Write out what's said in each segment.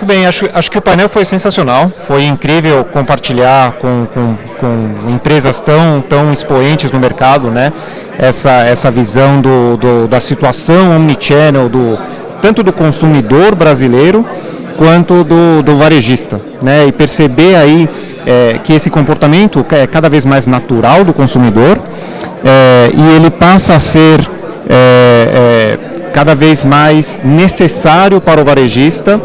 Muito bem, acho que o painel foi sensacional, foi incrível compartilhar com empresas tão expoentes no mercado, né? Essa visão da situação omnichannel, tanto do consumidor brasileiro quanto do varejista, né? E perceber aí que esse comportamento é cada vez mais natural do consumidor e ele passa a ser cada vez mais necessário para o varejista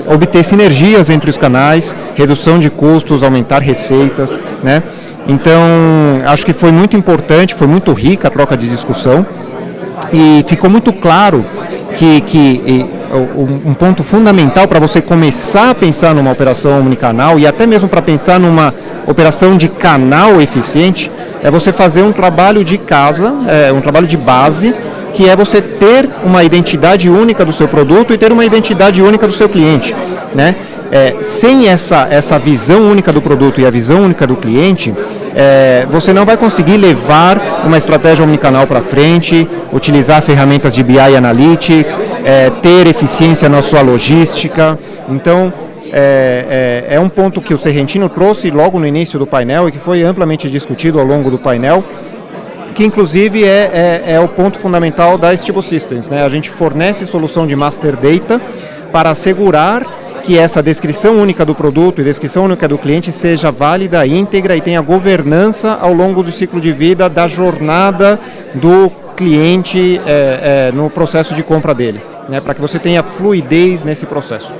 obter sinergias entre os canais, redução de custos, aumentar receitas, né? Então, acho que foi muito importante, foi muito rica a troca de discussão e ficou muito claro que um ponto fundamental para você começar a pensar numa operação omnicanal e até mesmo para pensar numa operação de canal eficiente é você fazer um trabalho de casa, um trabalho de base, que é você ter uma identidade única do seu produto e ter uma identidade única do seu cliente, né? Sem essa visão única do produto e a visão única do cliente, você não vai conseguir levar uma estratégia omnicanal para frente, utilizar ferramentas de BI Analytics, ter eficiência na sua logística. Então, é um ponto que o Serrentino trouxe logo no início do painel e que foi amplamente discutido ao longo do painel, que inclusive é o ponto fundamental da Stibo Systems, né? A gente fornece solução de Master Data para assegurar que essa descrição única do produto e descrição única do cliente seja válida, íntegra e tenha governança ao longo do ciclo de vida da jornada do cliente no processo de compra dele, né? Para que você tenha fluidez nesse processo.